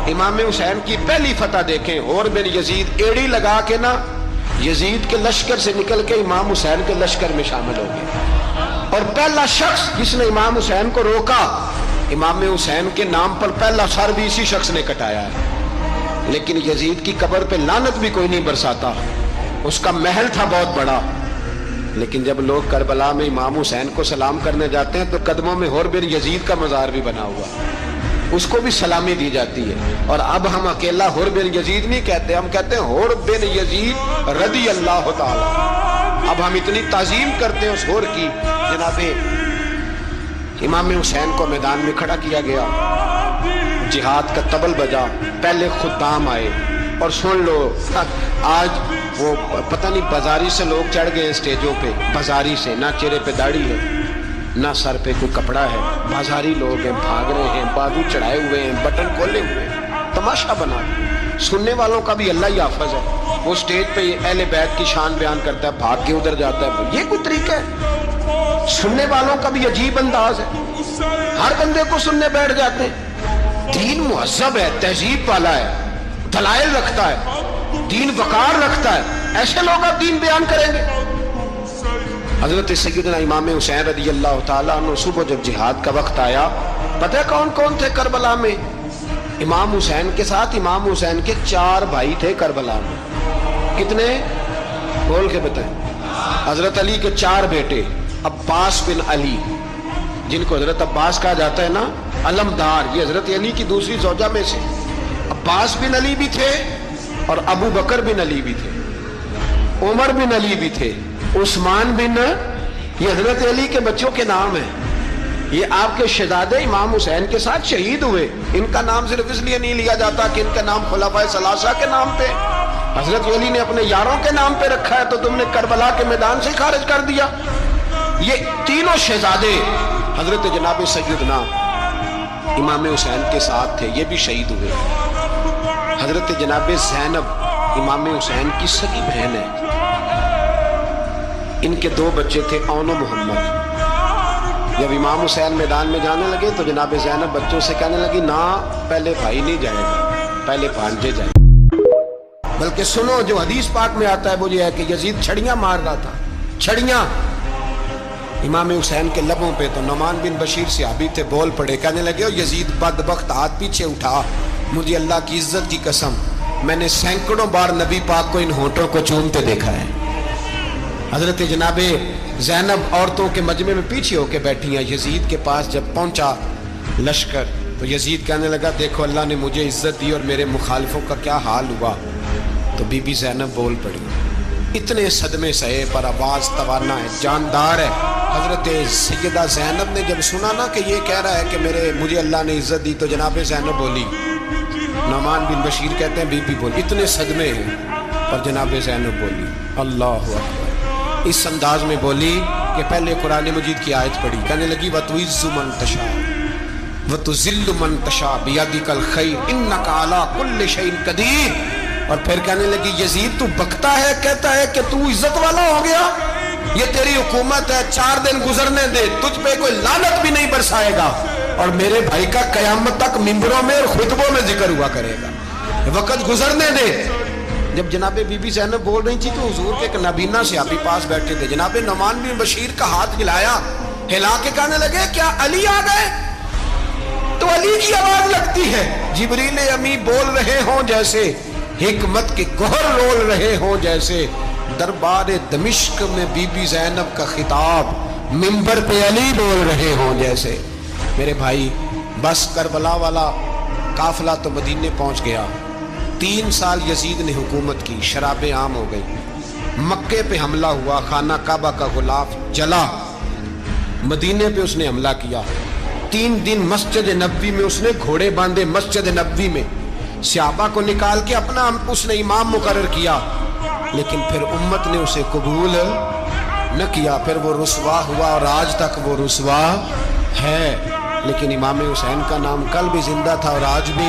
امام حسین کی پہلی فتح دیکھیں، اور بن یزید ایڑی لگا کے نا یزید کے لشکر سے نکل کے امام حسین کے لشکر میں شامل ہو گئے، اور پہلا شخص جس نے امام حسین کو روکا، امام حسین کے نام پر پہلا سر بھی اسی شخص نے کٹایا ہے۔ لیکن یزید کی قبر پہ لعنت بھی کوئی نہیں برساتا، اس کا محل تھا بہت بڑا، لیکن جب لوگ کربلا میں امام حسین کو سلام کرنے جاتے ہیں تو قدموں میں حور بن یزید کا مزار بھی بنا ہوا، اس کو بھی سلامی دی جاتی ہے۔ اور اب ہم اکیلا حور بن یزید نہیں کہتے، ہم کہتے ہیں حور بن یزید رضی اللہ تعالی۔ اب ہم اتنی تعظیم کرتے ہیں اس حور کی۔ جناب امام حسین کو میدان میں کھڑا کیا گیا، جہاد کا طبل بجا، پہلے خدام آئے، اور سن لو آج وہ پتہ نہیں بازاری سے لوگ چڑھ گئے اسٹیجوں پہ، بازاری سے، نہ چہرے پہ داڑھی ہے نہ سر پہ کوئی کپڑا ہے، بازاری لوگ ہیں، بھاگ رہے ہیں، بازو چڑھائے ہوئے ہیں، بٹن کھولے ہوئے ہیں، تماشا بنا دیا۔ سننے والوں کا بھی اللہ ہی حافظ ہے، وہ سٹیج پہ اہل بیت کی شان بیان کرتا ہے، بھاگ کے ادھر جاتا ہے، یہ کوئی طریقہ ہے؟ سننے والوں کا بھی عجیب انداز ہے، ہر بندے کو سننے بیٹھ جاتے ہیں۔ دین مہذب ہے، تہذیب والا ہے، دلائل رکھتا ہے، دین وقار رکھتا ہے، ایسے لوگ اب دین بیان کریں گے؟ حضرت سیدنا امام حسین رضی اللہ تعالیٰ عنہ صبح جب جہاد کا وقت آیا، پتہ ہے کون کون تھے کربلا میں؟ امام حسین کے ساتھ امام حسین کے 4 بھائی تھے کربلا میں۔ کتنے؟ بول کے بتائیں۔ حضرت علی کے 4 بیٹے، عباس بن علی، جن کو حضرت عباس کہا جاتا ہے نا، علمدار، یہ حضرت علی کی دوسری زوجہ میں سے عباس بن علی بھی تھے، اور ابو بکر بن علی بھی تھے، عمر بن علی بھی تھے، عثمان بن، یہ حضرت علی کے بچوں کے نام ہیں۔ یہ آپ کے شہزادے امام حسین کے ساتھ شہید ہوئے، ان کا نام صرف اس لیے نہیں لیا جاتا کہ ان کا نام خلفائے ثلاثہ کے نام پہ، حضرت علی نے اپنے یاروں کے نام پہ رکھا ہے، تو تم نے کربلا کے میدان سے خارج کر دیا۔ یہ تینوں شہزادے حضرت جناب سیدنا امام حسین کے ساتھ تھے، یہ بھی شہید ہوئے۔ حضرت جناب زینب امام حسین کی سگی بہن ہے، ان کے 2 بچے تھے، اون و محمد۔ جب امام حسین میدان میں جانے لگے تو جناب زینب بچوں سے کہنے لگی، نہ پہلے بھائی نہیں جائے گا، پہلے بھانجے جائیں۔ بلکہ سنو جو حدیث پاک میں آتا ہے وہ یہ ہے کہ یزید چھڑیاں مار رہا تھا، چھڑیاں امام حسین کے لبوں پہ، تو نعمان بن بشیر صحابی تھے، بول پڑے، کہنے لگے، یزید بدبخت ہاتھ پیچھے اٹھا، مجھے اللہ کی عزت کی قسم میں نے سینکڑوں بار نبی پاک کو ان ہونٹوں کو چومتے دیکھا ہے۔ حضرت جناب زینب عورتوں کے مجمع میں پیچھے ہو کے بیٹھی ہیں، یزید کے پاس جب پہنچا لشکر تو یزید کہنے لگا، دیکھو اللہ نے مجھے عزت دی اور میرے مخالفوں کا کیا حال ہوا۔ تو بی بی زینب بول پڑی، اتنے صدمے سہے پر آواز توانا ہے، جاندار ہے۔ حضرت سیدہ زینب نے جب سنا نا کہ یہ کہہ رہا ہے کہ مجھے اللہ نے عزت دی، تو جناب زینب بولی، نعمان بن بشیر کہتے ہیں بی بی بولی، اتنے صدمے ہیں، اور جناب زینب بولی اللہ اکبر، اس انداز میں بولی کہ پہلے قرآن مجید کی آیت پڑھی، کہنے لگی وَتُعِزُّ مَن تَشَاءُ وَتُذِلُّ مَن تَشَاءُ بِيَدِكَ الْخَيْرُ إِنَّكَ عَلَىٰ كُلِّ شَيْءٍ قَدِيرٌ۔ اور پھر کہنے لگی یزید تو بکتا ہے، کہتا ہے کہ تو عزت والا ہو گیا، یہ تیری حکومت ہے، 4 دن گزرنے دے، تجھ پہ کوئی لعنت بھی نہیں برسائے گا، اور میرے بھائی کا قیامت تک ممبروں میں اور خطبوں میں ذکر ہوا کرے گا، وقت گزرنے دے۔ جب جناب بی بی زینب بول رہی تھی تو حضور کے ایک نابینا صحابی پاس بیٹھے تھے، جناب نعمان بن بشیر کا ہاتھ ہلایا، ہلا کے کہنے لگے کیا علی آ گئے؟ تو علی کی آواز لگتی ہے، جبریل امی بول رہے ہوں جیسے، حکمت کے گوہر رول رہے ہوں جیسے، دربار دمشق میں بی بی زینب کا خطاب، منبر پہ علی بول رہے ہوں جیسے۔ میرے بھائی بس کربلا والا قافلہ تو مدینے پہنچ گیا، 3 سال یزید نے حکومت کی، شرابیں عام ہو گئی، مکے پہ حملہ ہوا، خانہ کعبہ کا غلاف جلا، مدینے پہ اس نے حملہ کیا، 3 دن مسجد نبوی میں اس نے گھوڑے باندھے، مسجد نبوی میں صحابہ کو نکال کے اپنا اس نے امام مقرر کیا، لیکن پھر امت نے اسے قبول نہ کیا، پھر وہ رسوا ہوا اور آج تک وہ رسوا ہے۔ لیکن امام حسین کا نام کل بھی زندہ تھا اور آج بھی